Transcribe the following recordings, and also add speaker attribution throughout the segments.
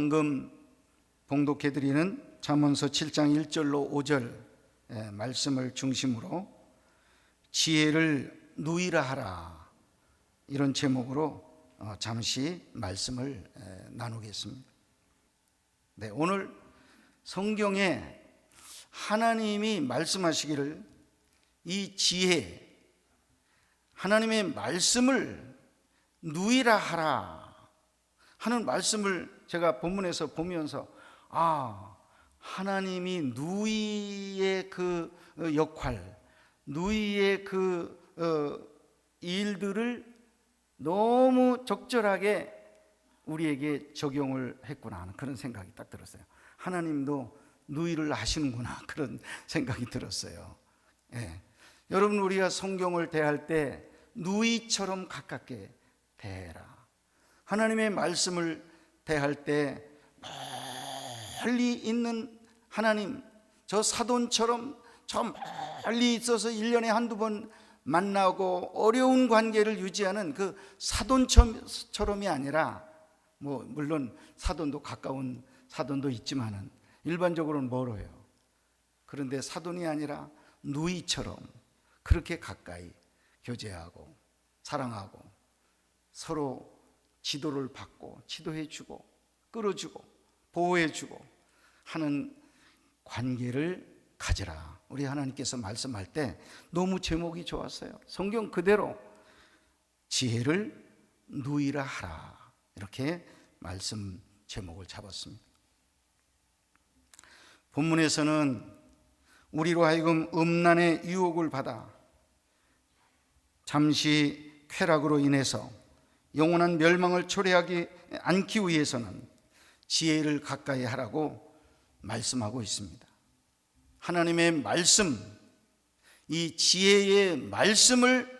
Speaker 1: 방금 봉독해드리는 잠언서 7장 1절로 5절 말씀을 중심으로 지혜를 누이라 하라, 이런 제목으로 잠시 말씀을 나누겠습니다. 네, 오늘 성경에 하나님이 말씀하시기를 이 지혜, 하나님의 말씀을 누이라 하라 하는 말씀을 제가 본문에서 보면서 하나님이 누이의 그 역할, 누이의 그 일들을 너무 적절하게 우리에게 적용을 했구나 하는 그런 생각이 딱 들었어요. 하나님도 누이를 하시는구나, 그런 생각이 들었어요. 여러분, 우리가 성경을 대할 때 누이처럼 가깝게 대해라. 하나님의 말씀을 대할 때 멀리 있는 하나님, 저 사돈처럼 저 멀리 있어서 1년에 한두 번 만나고 어려운 관계를 유지하는 그 사돈처럼이 아니라, 물론 사돈도 가까운 사돈도 있지만은 일반적으로는 멀어요. 그런데 사돈이 아니라 누이처럼 그렇게 가까이 교제하고 사랑하고 서로 지도를 받고 지도해주고 끌어주고 보호해주고 하는 관계를 가지라. 우리 하나님께서 말씀할 때 너무 제목이 좋았어요. 성경 그대로 지혜를 누이라 하라, 이렇게 말씀 제목을 잡았습니다. 본문에서는 우리로 하여금 음란의 유혹을 받아 잠시 쾌락으로 인해서 영원한 멸망을 초래하지 않기 위해서는 지혜를 가까이 하라고 말씀하고 있습니다. 하나님의 말씀, 이 지혜의 말씀을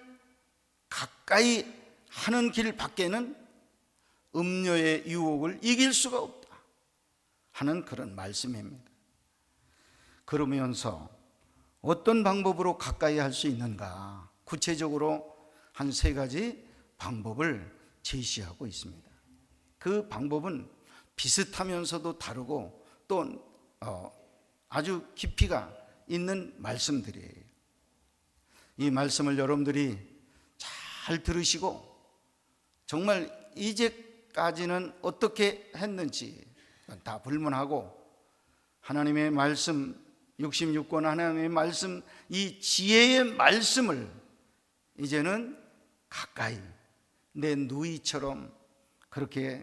Speaker 1: 가까이 하는 길 밖에는 음료의 유혹을 이길 수가 없다 하는 그런 말씀입니다. 그러면서 어떤 방법으로 가까이 할 수 있는가, 구체적으로 한 3가지 방법을 제시하고 있습니다. 그 방법은 비슷하면서도 다르고 또 아주 깊이가 있는 말씀들이에요. 이 말씀을 여러분들이 잘 들으시고 정말 이제까지는 어떻게 했는지 다 불문하고 하나님의 말씀, 66권 하나님의 말씀, 이 지혜의 말씀을 이제는 가까이 내 누이처럼 그렇게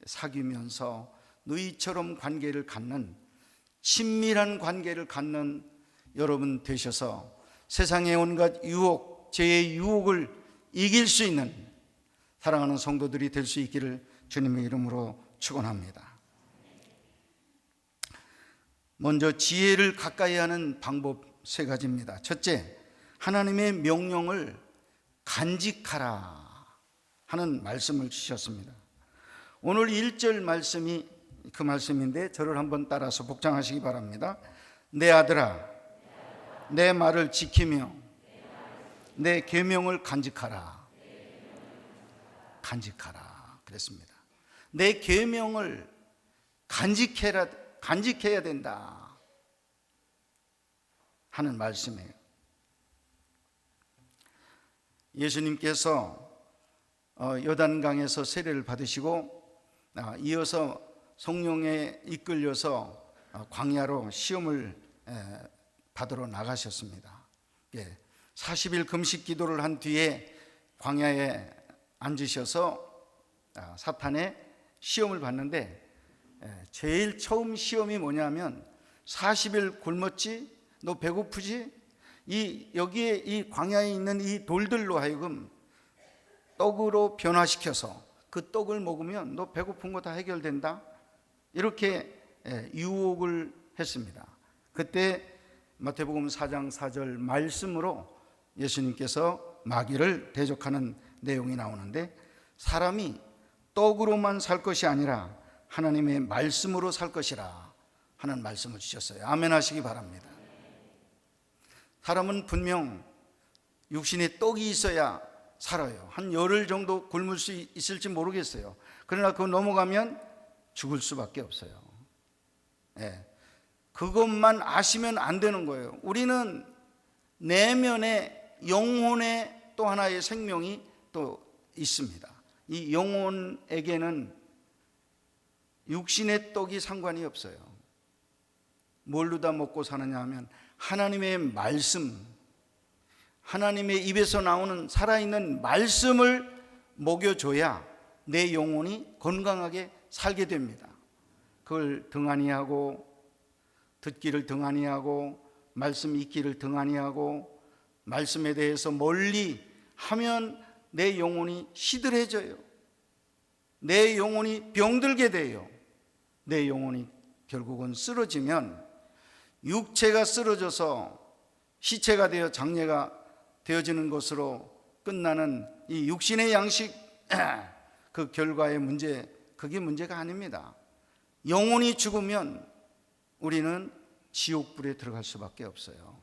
Speaker 1: 사귀면서 누이처럼 관계를 갖는, 친밀한 관계를 갖는 여러분 되셔서 세상의 온갖 유혹, 죄의 유혹을 이길 수 있는 사랑하는 성도들이 될 수 있기를 주님의 이름으로 축원합니다. 먼저 지혜를 가까이 하는 방법 3가지입니다. 첫째, 하나님의 명령을 간직하라 하는 말씀을 주셨습니다. 오늘 1절 말씀이 그 말씀인데 저를 한번 따라서 복장하시기 바랍니다. 내 아들아, 내 말을 지키며 내 계명을 간직하라. 간직하라 그랬습니다. 내 계명을 간직해야 된다 하는 말씀이에요. 예수님께서 요단강에서 세례를 받으시고 이어서 성령에 이끌려서 광야로 시험을 받으러 나가셨습니다. 40일 금식 기도를 한 뒤에 광야에 앉으셔서 사탄의 시험을 받는데, 제일 처음 시험이 뭐냐면 40일 굶었지? 너 배고프지? 여기에 이 광야에 있는 이 돌들로 하여금 떡으로 변화시켜서 그 떡을 먹으면 너 배고픈 거 다 해결된다, 이렇게 유혹을 했습니다. 그때 마태복음 4장 4절 말씀으로 예수님께서 마귀를 대적하는 내용이 나오는데, 사람이 떡으로만 살 것이 아니라 하나님의 말씀으로 살 것이라 하는 말씀을 주셨어요. 아멘 하시기 바랍니다. 사람은 분명 육신에 떡이 있어야 살아요. 한 열흘 정도 굶을 수 있을지 모르겠어요. 그러나 그거 넘어가면 죽을 수밖에 없어요. 예. 그것만 아시면 안 되는 거예요. 우리는 내면에 영혼에 또 하나의 생명이 또 있습니다. 이 영혼에게는 육신의 떡이 상관이 없어요. 뭘로 다 먹고 사느냐 하면 하나님의 말씀, 하나님의 입에서 나오는 살아있는 말씀을 먹여줘야 내 영혼이 건강하게 살게 됩니다. 그걸 등한히 하고, 듣기를 등한히 하고, 말씀 읽기를 등한히 하고, 말씀에 대해서 멀리 하면 내 영혼이 시들해져요. 내 영혼이 병들게 돼요. 내 영혼이 결국은 쓰러지면 육체가 쓰러져서 시체가 되어 장례가 되어지는 것으로 끝나는 이 육신의 양식, 그 결과의 문제, 그게 문제가 아닙니다. 영혼이 죽으면 우리는 지옥불에 들어갈 수밖에 없어요.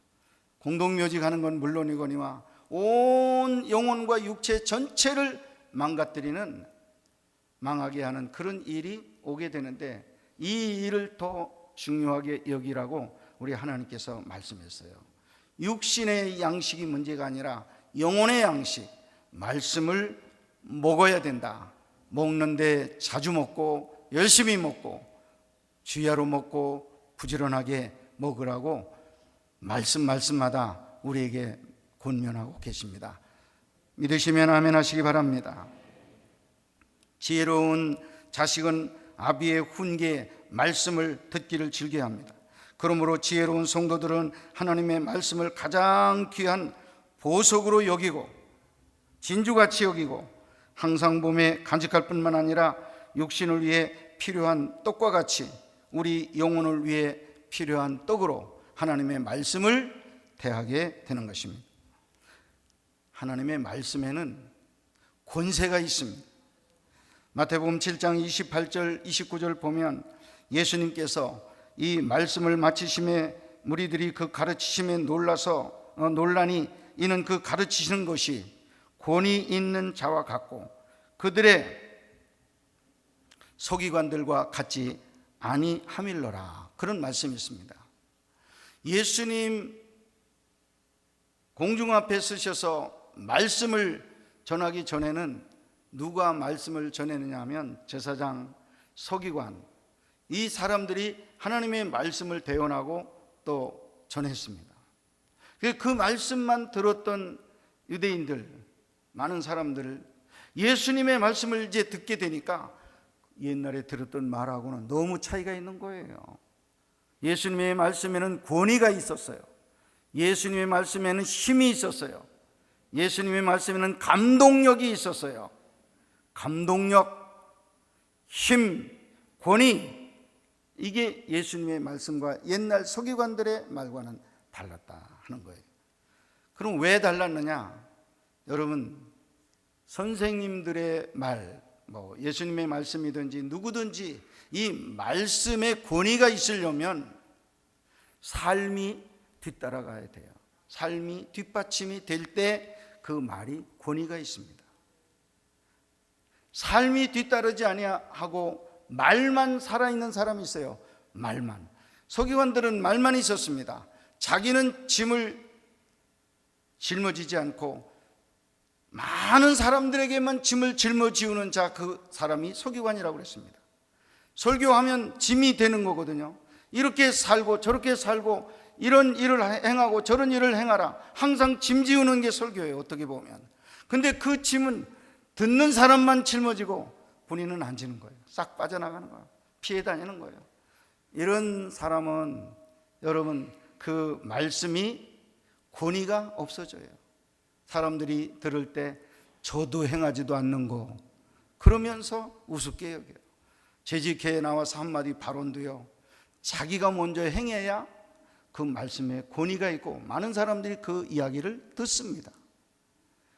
Speaker 1: 공동묘지 가는 건 물론이거니와 온 영혼과 육체 전체를 망가뜨리는, 망하게 하는 그런 일이 오게 되는데, 이 일을 더 중요하게 여기라고 우리 하나님께서 말씀했어요. 육신의 양식이 문제가 아니라 영혼의 양식, 말씀을 먹어야 된다. 먹는데 자주 먹고 열심히 먹고 주야로 먹고 부지런하게 먹으라고 말씀마다 우리에게 권면하고 계십니다. 믿으시면 아멘 하시기 바랍니다. 지혜로운 자식은 아비의 훈계 말씀을 듣기를 즐겨합니다. 그러므로 지혜로운 성도들은 하나님의 말씀을 가장 귀한 보석으로 여기고 진주같이 여기고 항상 몸에 간직할 뿐만 아니라 육신을 위해 필요한 떡과 같이 우리 영혼을 위해 필요한 떡으로 하나님의 말씀을 대하게 되는 것입니다. 하나님의 말씀에는 권세가 있습니다. 마태복음 7장 28절 29절 보면 예수님께서 이 말씀을 마치심에 무리들이 그 가르치심에 놀라니 이는 그 가르치시는 것이 권위 있는 자와 같고 그들의 서기관들과 같지 아니함일러라. 그런 말씀이 있습니다. 예수님 공중 앞에 서셔서 말씀을 전하기 전에는 누가 말씀을 전했느냐 하면 제사장, 서기관, 이 사람들이 하나님의 말씀을 대언하고 또 전했습니다. 그 말씀만 들었던 유대인들, 많은 사람들, 예수님의 말씀을 이제 듣게 되니까 옛날에 들었던 말하고는 너무 차이가 있는 거예요. 예수님의 말씀에는 권위가 있었어요. 예수님의 말씀에는 힘이 있었어요. 예수님의 말씀에는 감동력이 있었어요. 감동력, 힘, 권위, 이게 예수님의 말씀과 옛날 서기관들의 말과는 달랐다 하는 거예요. 그럼 왜 달랐느냐? 여러분, 선생님들의 말, 예수님의 말씀이든지 누구든지 이 말씀에 권위가 있으려면 삶이 뒤따라가야 돼요. 삶이 뒷받침이 될 때 그 말이 권위가 있습니다. 삶이 뒤따르지 아니하고 말만 살아있는 사람이 있어요. 말만. 서기관들은 말만 있었습니다. 자기는 짐을 짊어지지 않고 많은 사람들에게만 짐을 짊어지우는 자, 그 사람이 서기관이라고 그랬습니다. 설교하면 짐이 되는 거거든요. 이렇게 살고 저렇게 살고 이런 일을 행하고 저런 일을 행하라. 항상 짐 지우는 게 설교예요, 어떻게 보면. 근데 그 짐은 듣는 사람만 짊어지고 본인은 안 지는 거예요. 싹 빠져나가는 거예요. 피해 다니는 거예요. 이런 사람은 여러분 그 말씀이 권위가 없어져요. 사람들이 들을 때 저도 행하지도 않는 거 그러면서 우습게 여겨요. 재직회에 나와서 한마디 발언도요, 자기가 먼저 행해야 그 말씀에 권위가 있고 많은 사람들이 그 이야기를 듣습니다.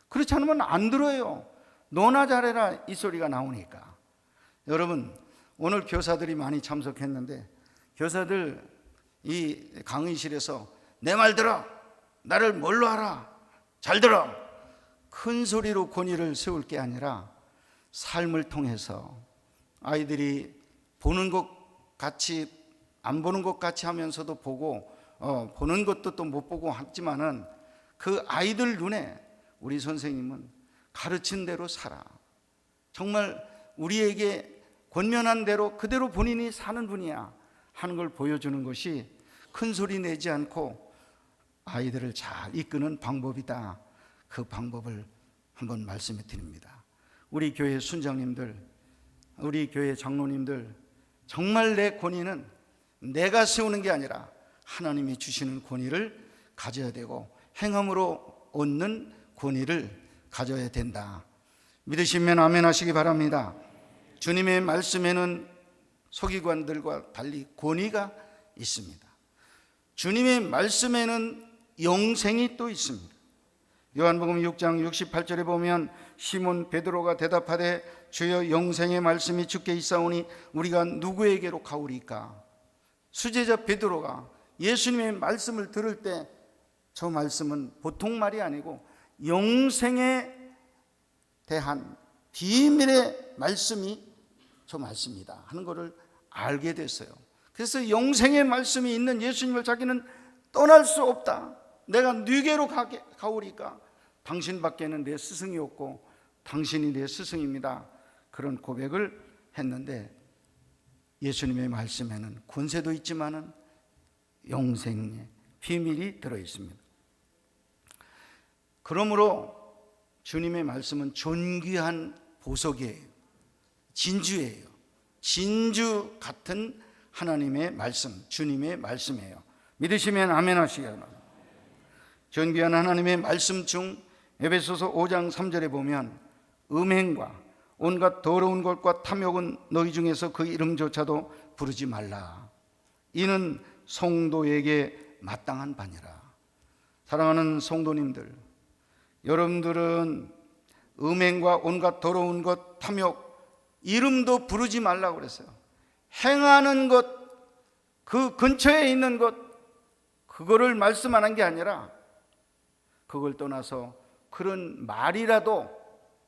Speaker 1: 그렇지 않으면 안 들어요. 너나 잘해라 이 소리가 나오니까. 여러분, 오늘 교사들이 많이 참석했는데 교사들 이 강의실에서 내 말 들어, 나를 뭘로 하라, 잘 들어, 큰 소리로 권위를 세울 게 아니라 삶을 통해서 아이들이 보는 것 같이 안 보는 것 같이 하면서도 보고 보는 것도 또 못 보고 하지만은 그 아이들 눈에 우리 선생님은 가르친 대로 살아, 정말 우리에게 권면한 대로 그대로 본인이 사는 분이야 하는 걸 보여주는 것이 큰 소리 내지 않고 아이들을 잘 이끄는 방법이다. 그 방법을 한번 말씀해 드립니다. 우리 교회 순장님들, 우리 교회 장로님들, 정말 내 권위는 내가 세우는 게 아니라 하나님이 주시는 권위를 가져야 되고 행함으로 얻는 권위를 가져야 된다. 믿으시면 아멘 하시기 바랍니다. 주님의 말씀에는 서기관들과 달리 권위가 있습니다. 주님의 말씀에는 영생이 또 있습니다. 요한복음 6장 68절에 보면 시몬 베드로가 대답하되 주여 영생의 말씀이 주께 있사오니 우리가 누구에게로 가오리까? 수제자 베드로가 예수님의 말씀을 들을 때 저 말씀은 보통 말이 아니고 영생에 대한 비밀의 말씀이 저 말씀이다 하는 것을 알게 됐어요. 그래서 영생의 말씀이 있는 예수님을 자기는 떠날 수 없다. 내가 네게로 가오리까? 당신밖에는 내 스승이 없고 당신이 내 스승입니다. 그런 고백을 했는데 예수님의 말씀에는 권세도 있지만은 영생의 비밀이 들어 있습니다. 그러므로 주님의 말씀은 존귀한 보석이에요. 진주예요. 진주 같은 하나님의 말씀, 주님의 말씀이에요. 믿으시면 아멘 하시기 바랍니다. 존귀한 하나님의 말씀 중 에베소서 5장 3절에 보면 음행과 온갖 더러운 것과 탐욕은 너희 중에서 그 이름조차도 부르지 말라. 이는 성도에게 마땅한 바니라. 사랑하는 성도님들, 여러분들은 음행과 온갖 더러운 것, 탐욕 이름도 부르지 말라고 그랬어요. 행하는 것, 그 근처에 있는 것, 그거를 말씀 안 한 게 아니라 그걸 떠나서 그런 말이라도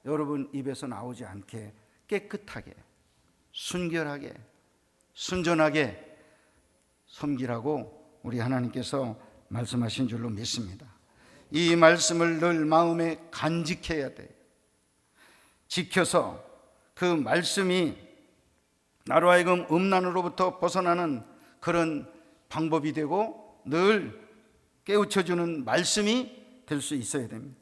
Speaker 1: 여러분 입에서 나오지 않게 깨끗하게, 순결하게, 순전하게 섬기라고 우리 하나님께서 말씀하신 줄로 믿습니다. 이 말씀을 늘 마음에 간직해야 돼요. 지켜서 그 말씀이 나로 하여금 음란으로부터 벗어나는 그런 방법이 되고 늘 깨우쳐주는 말씀이 될 수 있어야 됩니다.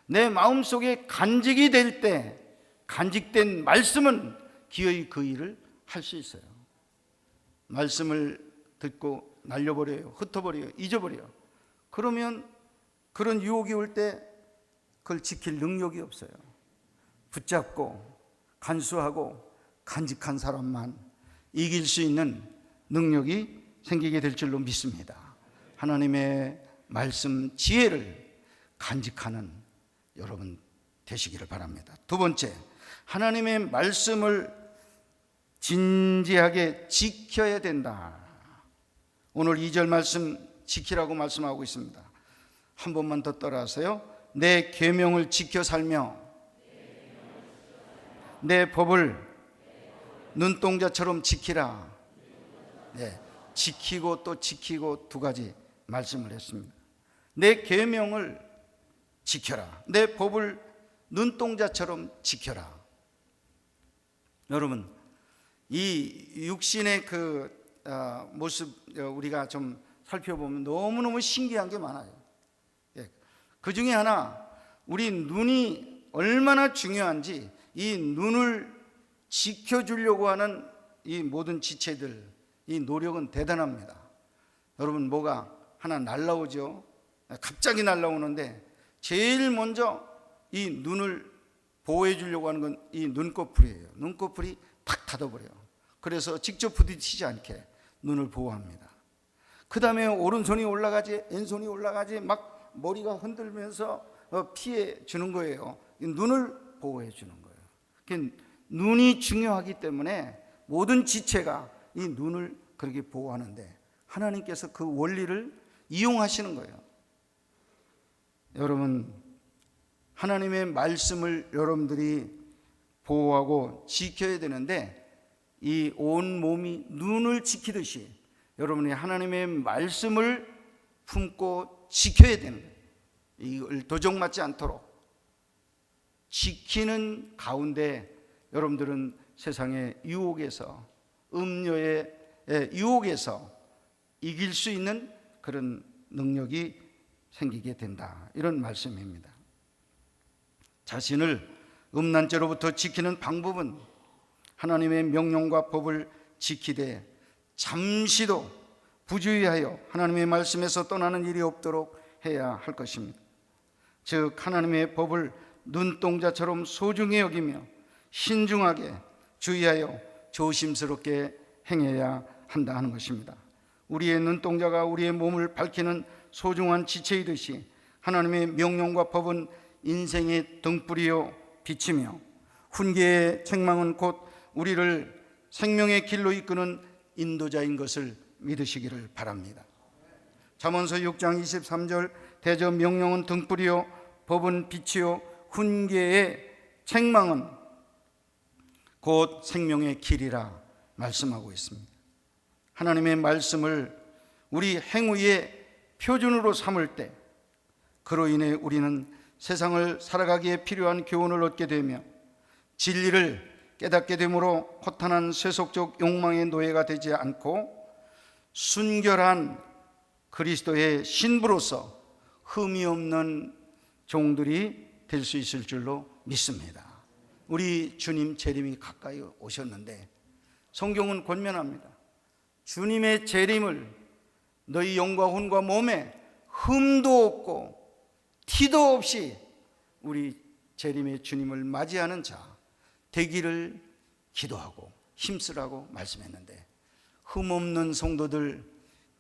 Speaker 1: 내 마음속에 간직이 될 때 간직된 말씀은 기어이 그 일을 할 수 있어요. 말씀을 듣고 날려버려요, 흩어버려요, 잊어버려요. 그러면 그런 유혹이 올 때 그걸 지킬 능력이 없어요. 붙잡고 간수하고 간직한 사람만 이길 수 있는 능력이 생기게 될 줄로 믿습니다. 하나님의 말씀 지혜를 간직하는 여러분 되시기를 바랍니다. 두 번째, 하나님의 말씀을 진지하게 지켜야 된다. 오늘 2절 말씀 지키라고 말씀하고 있습니다. 한 번만 더 따라하세요. 내 계명을 지켜 살며 내 법을 눈동자처럼 지키라. 네, 지키고 또 지키고 두 가지 말씀을 했습니다. 내 계명을 지켜라. 내 법을 눈동자처럼 지켜라. 여러분, 이 육신의 그 모습 우리가 좀 살펴보면 너무너무 신기한 게 많아요. 그 중에 하나, 우리 눈이 얼마나 중요한지 이 눈을 지켜주려고 하는 이 모든 지체들, 이 노력은 대단합니다. 여러분, 뭐가 하나 날라오죠? 갑자기 날라오는데 제일 먼저 이 눈을 보호해 주려고 하는 건 이 눈꺼풀이에요. 눈꺼풀이 탁 닫아버려요. 그래서 직접 부딪히지 않게 눈을 보호합니다. 그 다음에 오른손이 올라가지 왼손이 올라가지 막 머리가 흔들면서 피해 주는 거예요. 눈을 보호해 주는 거예요. 눈이 중요하기 때문에 모든 지체가 이 눈을 그렇게 보호하는데 하나님께서 그 원리를 이용하시는 거예요. 여러분, 하나님의 말씀을 여러분들이 보호하고 지켜야 되는데 이 온 몸이 눈을 지키듯이 여러분이 하나님의 말씀을 품고 지켜야 되는 거예요. 이걸 도적맞지 않도록 지키는 가운데 여러분들은 세상의 유혹에서, 음료의 유혹에서 이길 수 있는 그런 능력이 생기게 된다, 이런 말씀입니다. 자신을 음란죄로부터 지키는 방법은 하나님의 명령과 법을 지키되 잠시도 부주의하여 하나님의 말씀에서 떠나는 일이 없도록 해야 할 것입니다. 즉 하나님의 법을 눈동자처럼 소중히 여기며 신중하게 주의하여 조심스럽게 행해야 한다 하는 것입니다. 우리의 눈동자가 우리의 몸을 밝히는 소중한 지체이듯이 하나님의 명령과 법은 인생의 등불이요 빛이며 훈계의 책망은 곧 우리를 생명의 길로 이끄는 인도자인 것을 믿으시기를 바랍니다. 잠언서 6장 23절 대저 명령은 등불이요 법은 빛이요 훈계의 책망은 곧 생명의 길이라 말씀하고 있습니다. 하나님의 말씀을 우리 행위의 표준으로 삼을 때 그로 인해 우리는 세상을 살아가기에 필요한 교훈을 얻게 되며 진리를 깨닫게 되므로 허탄한 세속적 욕망의 노예가 되지 않고 순결한 그리스도의 신부로서 흠이 없는 종들이 될 수 있을 줄로 믿습니다. 우리 주님 재림이 가까이 오셨는데 성경은 권면합니다. 주님의 재림을 너희 영과 혼과 몸에 흠도 없고 티도 없이 우리 재림의 주님을 맞이하는 자 되기를 기도하고 힘쓰라고 말씀했는데 흠없는 성도들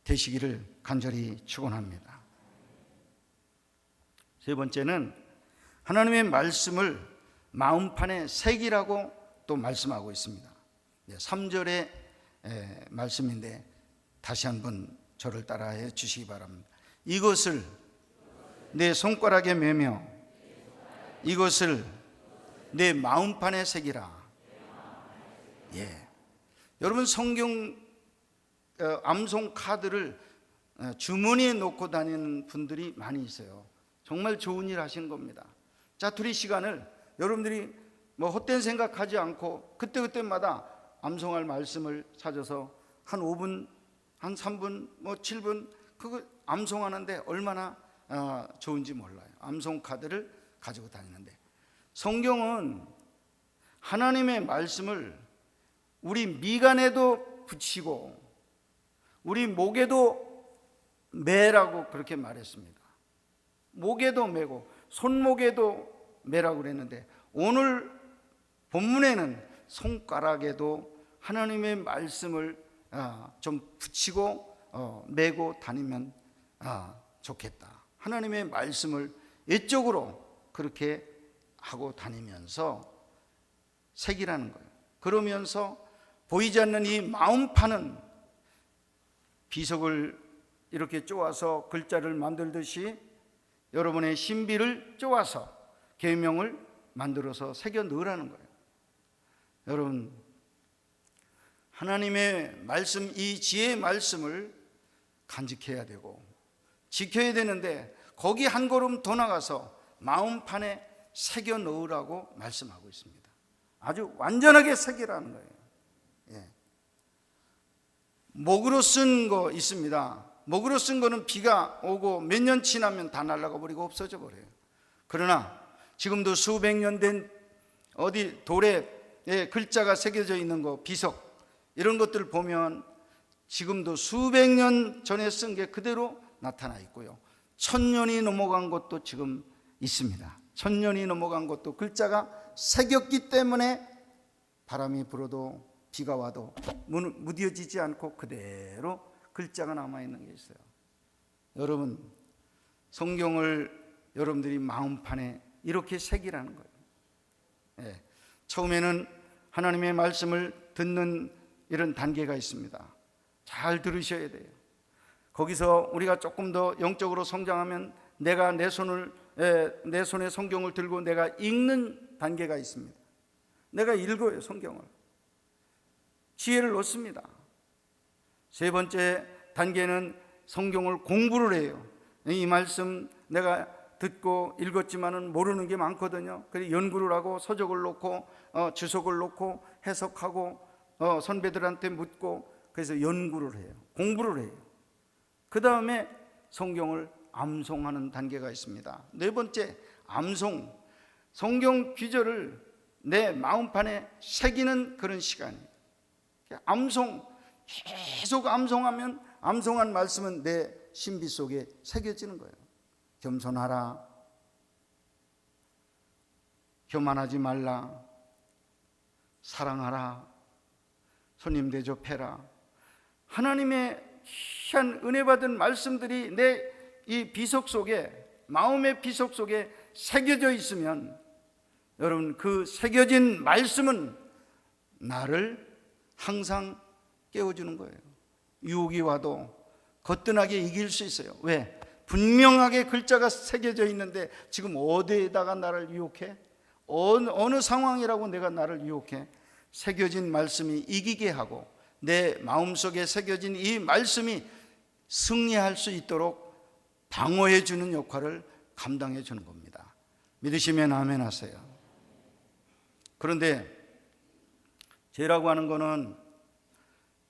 Speaker 1: 되시기를 간절히 축원합니다. 세 번째는 하나님의 말씀을 마음판에 새기라고 또 말씀하고 있습니다. 3절의 말씀인데 다시 한번 저를 따라해 주시기 바랍니다. 이것을 내 손가락에 매며 이것을 내 마음판에 새기라. 예. 여러분 성경 암송 카드를 주머니에 놓고 다니는 분들이 많이 있어요. 정말 좋은 일 하시는 겁니다. 자투리 시간을 여러분들이 뭐 헛된 생각하지 않고 그때그때마다 암송할 말씀을 찾아서 한 5분, 한 3분, 뭐 7분 그거 암송하는데 얼마나 좋은지 몰라요. 암송 카드를 가지고 다니는데 성경은 하나님의 말씀을 우리 미간에도 붙이고 우리 목에도 매라고 그렇게 말했습니다. 목에도 매고 손목에도 매라고 그랬는데 오늘 본문에는 손가락에도 하나님의 말씀을 좀 붙이고 매고 다니면 좋겠다. 하나님의 말씀을 외적으로 그렇게 하고 다니면서 새기라는 거예요. 그러면서 보이지 않는 이 마음판은 비석을 이렇게 쪼아서 글자를 만들듯이 여러분의 신비를 쪼아서 계명을 만들어서 새겨 넣으라는 거예요. 여러분 하나님의 말씀, 이 지혜의 말씀을 간직해야 되고 지켜야 되는데 거기 한 걸음 더 나가서 마음판에 새겨 넣으라고 말씀하고 있습니다. 아주 완전하게 새기라는 거예요. 예. 목으로 쓴 거 있습니다. 목으로 쓴 거는 비가 오고 몇 년 지나면 다 날아가 버리고 없어져 버려요. 그러나 지금도 수백 년 된 어디 돌에 글자가 새겨져 있는 거, 비석 이런 것들 보면 지금도 수백 년 전에 쓴 게 그대로 나타나 있고요. 1000년이 넘어간 것도 지금 있습니다. 1000년이 넘어간 것도 글자가 새겼기 때문에 바람이 불어도 비가 와도 무뎌지지 않고 그대로 글자가 남아있는 게 있어요. 여러분 성경을 여러분들이 마음판에 이렇게 새기라는 거예요. 예. 처음에는 하나님의 말씀을 듣는 이런 단계가 있습니다. 잘 들으셔야 돼요. 거기서 우리가 조금 더 영적으로 성장하면 내가 내 손에 성경을 들고 내가 읽는 단계가 있습니다. 내가 읽어요, 성경을. 지혜를 얻습니다. 세 번째 단계는 성경을 공부를 해요. 이 말씀 내가 듣고 읽었지만은 모르는 게 많거든요. 그래서 연구를 하고 서적을 놓고 주석을 놓고 해석하고 선배들한테 묻고 그래서 연구를 해요. 공부를 해요. 그 다음에 성경을 암송하는 단계가 있습니다. 네 번째, 암송. 성경 귀절을 내 마음판에 새기는 그런 시간이에요. 암송, 계속 암송하면 암송한 말씀은 내 신비 속에 새겨지는 거예요. 겸손하라, 교만하지 말라, 사랑하라, 손님 대접해라. 하나님의 희한 은혜 받은 말씀들이 내 이 비석 속에, 마음의 비석 속에 새겨져 있으면 여러분, 그 새겨진 말씀은 나를 항상 깨워주는 거예요. 유혹이 와도 거뜬하게 이길 수 있어요. 왜? 분명하게 글자가 새겨져 있는데 지금 어디에다가 나를 유혹해? 어느 상황이라고 내가 나를 유혹해? 새겨진 말씀이 이기게 하고 내 마음속에 새겨진 이 말씀이 승리할 수 있도록 방어해 주는 역할을 감당해 주는 겁니다. 믿으시면 아멘 하세요. 그런데 죄라고 하는 거는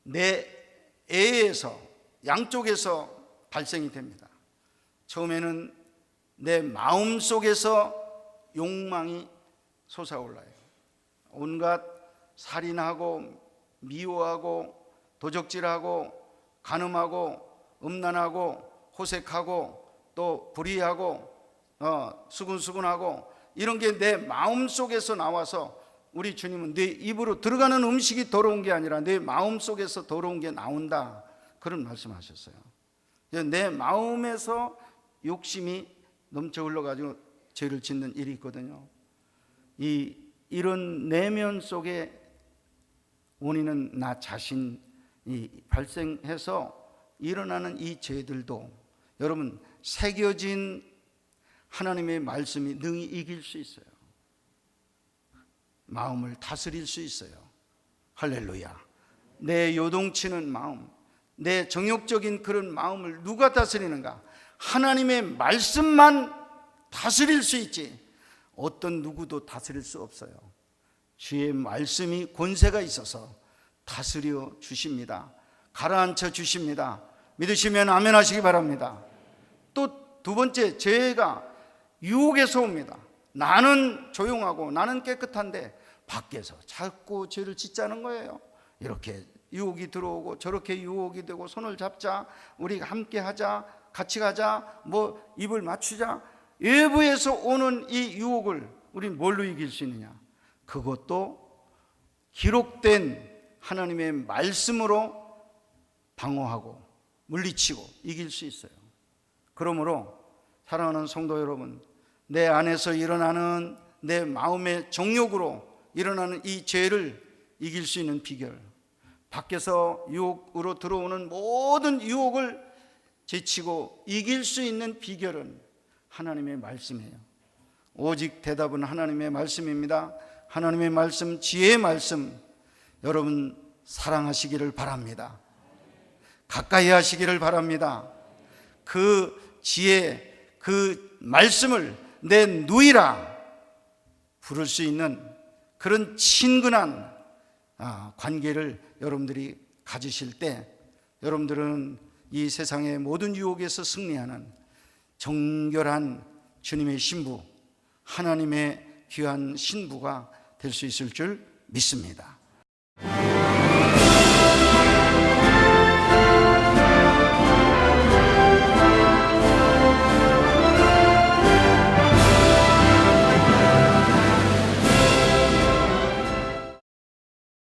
Speaker 1: 내 애에서, 양쪽에서 발생이 됩니다. 처음에는 내 마음 속에서 욕망이 솟아올라요. 온갖 살인하고 미워하고 도적질하고 간음하고 음란하고 호색하고 또 불의하고 수근수근하고 이런 게 내 마음 속에서 나와서, 우리 주님은 내 입으로 들어가는 음식이 더러운 게 아니라 내 마음 속에서 더러운 게 나온다, 그런 말씀하셨어요. 내 마음에서 욕심이 넘쳐 흘러가지고 죄를 짓는 일이 있거든요. 이런 내면 속에 원인은 나 자신이 발생해서 일어나는 이 죄들도 여러분, 새겨진 하나님의 말씀이 능히 이길 수 있어요. 마음을 다스릴 수 있어요. 할렐루야. 내 요동치는 마음, 내 정욕적인 그런 마음을 누가 다스리는가? 하나님의 말씀만 다스릴 수 있지 어떤 누구도 다스릴 수 없어요. 주의 말씀이 권세가 있어서 다스려 주십니다. 가라앉혀 주십니다. 믿으시면 아멘 하시기 바랍니다. 또 두 번째, 죄가 유혹에서 옵니다. 나는 조용하고 나는 깨끗한데 밖에서 자꾸 죄를 짓자는 거예요. 이렇게 유혹이 들어오고 저렇게 유혹이 되고, 손을 잡자, 우리가 함께 하자, 같이 가자, 뭐 입을 맞추자, 외부에서 오는 이 유혹을 우리 뭘로 이길 수 있느냐? 그것도 기록된 하나님의 말씀으로 방어하고 물리치고 이길 수 있어요. 그러므로 사랑하는 성도 여러분, 내 안에서 일어나는 내 마음의 정욕으로 일어나는 이 죄를 이길 수 있는 비결, 밖에서 유혹으로 들어오는 모든 유혹을 제치고 이길 수 있는 비결은 하나님의 말씀이에요. 오직 대답은 하나님의 말씀입니다. 하나님의 말씀, 지혜의 말씀, 여러분 사랑하시기를 바랍니다. 가까이 하시기를 바랍니다. 그 지혜, 그 말씀을 내 누이라 부를 수 있는 그런 친근한 관계를 여러분들이 가지실 때 여러분들은 이 세상의 모든 유혹에서 승리하는 정결한 주님의 신부, 하나님의 귀한 신부가 될 수 있을 줄 믿습니다.